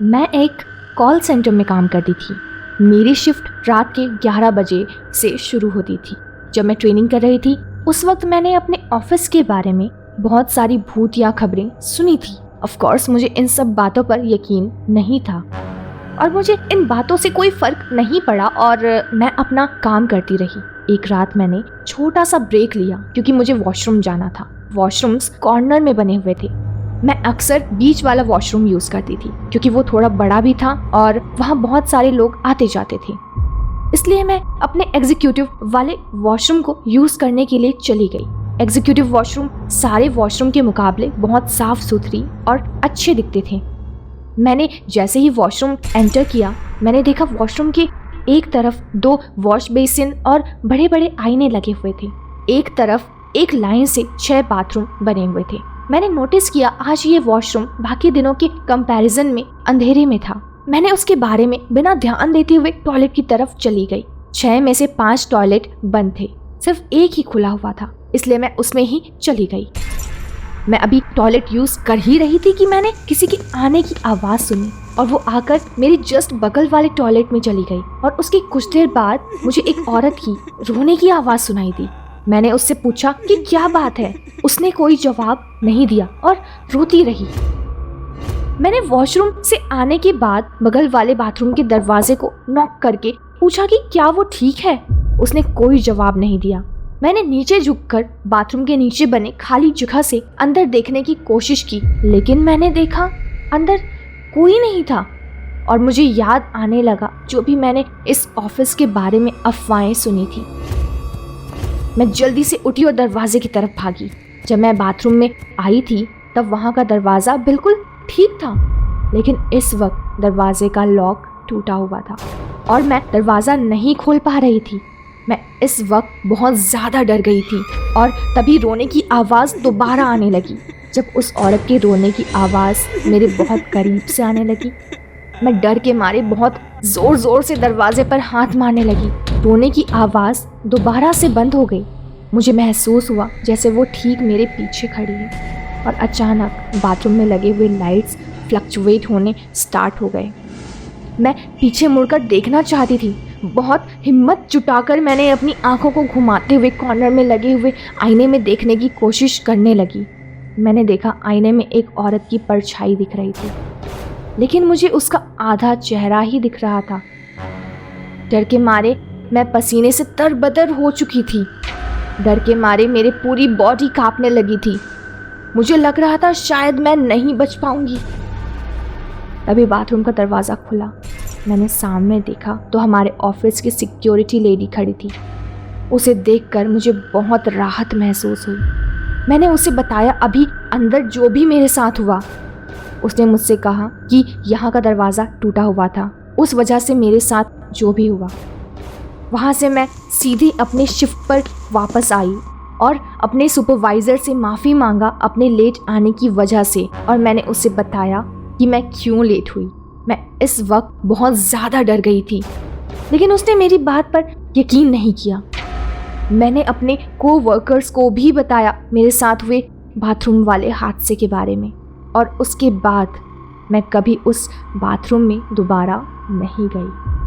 मैं एक call centre में काम करती थी। मेरी शिफ्ट रात के 11 बजे से शुरू होती थी। जब मैं ट्रेनिंग कर रही थी उस वक्त मैंने अपने ऑफिस के बारे में बहुत सारी भूतिया खबरें सुनी थी। ऑफ कोर्स मुझे इन सब बातों पर यकीन नहीं था और मुझे इन बातों से कोई फर्क नहीं पड़ा और मैं अपना काम करती रही। एक रात मैंने छोटा सा ब्रेक लिया क्योंकि मुझे वॉशरूम जाना था। वॉशरूम्स कॉर्नर में बने हुए थे। मैं अक्सर बीच वाला वॉशरूम यूज़ करती थी क्योंकि वो थोड़ा बड़ा भी था और वहाँ बहुत सारे लोग आते जाते थे। इसलिए मैं अपने एग्जीक्यूटिव वाले वॉशरूम को यूज़ करने के लिए चली गई। एग्जीक्यूटिव वॉशरूम सारे वॉशरूम के मुकाबले बहुत साफ सुथरी और अच्छे दिखते थे। मैंने जैसे ही वॉशरूम एंटर किया मैंने देखा वॉशरूम के एक तरफ 2 वॉश बेसिन और बड़े बड़े आईने लगे हुए थे। एक तरफ एक लाइन से 6 बाथरूम बने हुए थे। मैंने नोटिस किया आज ये वॉशरूम बाकी दिनों के कंपैरिजन में अंधेरे में था। मैंने उसके बारे में बिना ध्यान देते हुए टॉयलेट की तरफ चली गई। 6 में से 5 टॉयलेट बंद थे, सिर्फ एक ही खुला हुआ था, इसलिए मैं उसमें ही चली गई। मैं अभी टॉयलेट यूज़ कर ही रही थी कि मैंने किसी के आने की आवाज़ सुनी और वो आकर मेरी जस्ट बगल वाले टॉयलेट में चली गई और उसके कुछ देर बाद मुझे एक औरत की रोने की आवाज़ सुनाई दी। मैंने उससे पूछा कि क्या बात है। उसने कोई जवाब नहीं दिया और रोती रही। मैंने वॉशरूम से आने के बाद बगल वाले बाथरूम के दरवाजे को नॉक करके पूछा कि क्या वो ठीक है। उसने कोई जवाब नहीं दिया। मैंने नीचे झुककर बाथरूम के नीचे बने खाली जगह से अंदर देखने की कोशिश की, लेकिन मैंने देखा अंदर कोई नहीं था और मुझे याद आने लगा जो भी मैंने इस ऑफिस के बारे में अफवाहें सुनी थी। मैं जल्दी से उठी और दरवाजे की तरफ भागी। जब मैं बाथरूम में आई थी तब वहाँ का दरवाज़ा बिल्कुल ठीक था, लेकिन इस वक्त दरवाजे का लॉक टूटा हुआ था और मैं दरवाज़ा नहीं खोल पा रही थी। मैं इस वक्त बहुत ज़्यादा डर गई थी और तभी रोने की आवाज़ दोबारा आने लगी। जब उस औरत के रोने की आवाज़ मेरे बहुत करीब से आने लगी, मैं डर के मारे बहुत ज़ोर ज़ोर से दरवाजे पर हाथ मारने लगी। रोने की आवाज़ दोबारा से बंद हो गई। मुझे महसूस हुआ जैसे वो ठीक मेरे पीछे खड़ी है और अचानक बाथरूम में लगे हुए लाइट्स फ्लक्चुएट होने स्टार्ट हो गए। मैं पीछे मुड़कर देखना चाहती थी। बहुत हिम्मत जुटाकर मैंने अपनी आंखों को घुमाते हुए कॉर्नर में लगे हुए आईने में देखने की कोशिश करने लगी। मैंने देखा आईने में एक औरत की परछाई दिख रही थी, लेकिन मुझे उसका आधा चेहरा ही दिख रहा था। डर के मारे मैं पसीने से तरबतर हो चुकी थी। डर के मारे मेरी पूरी बॉडी कांपने लगी थी। मुझे लग रहा था शायद मैं नहीं बच पाऊंगी। तभी बाथरूम का दरवाज़ा खुला। मैंने सामने देखा तो हमारे ऑफिस की सिक्योरिटी लेडी खड़ी थी। उसे देखकर मुझे बहुत राहत महसूस हुई। मैंने उसे बताया अभी अंदर जो भी मेरे साथ हुआ। उसने मुझसे कहा कि यहाँ का दरवाज़ा टूटा हुआ था, उस वजह से मेरे साथ जो भी हुआ। वहाँ से मैं सीधे अपने शिफ्ट पर वापस आई और अपने सुपरवाइज़र से माफ़ी मांगा अपने लेट आने की वजह से, और मैंने उसे बताया कि मैं क्यों लेट हुई। मैं इस वक्त बहुत ज़्यादा डर गई थी, लेकिन उसने मेरी बात पर यकीन नहीं किया। मैंने अपने कोवर्कर्स को भी बताया मेरे साथ हुए बाथरूम वाले हादसे के बारे में, और उसके बाद मैं कभी उस बाथरूम में दोबारा नहीं गई।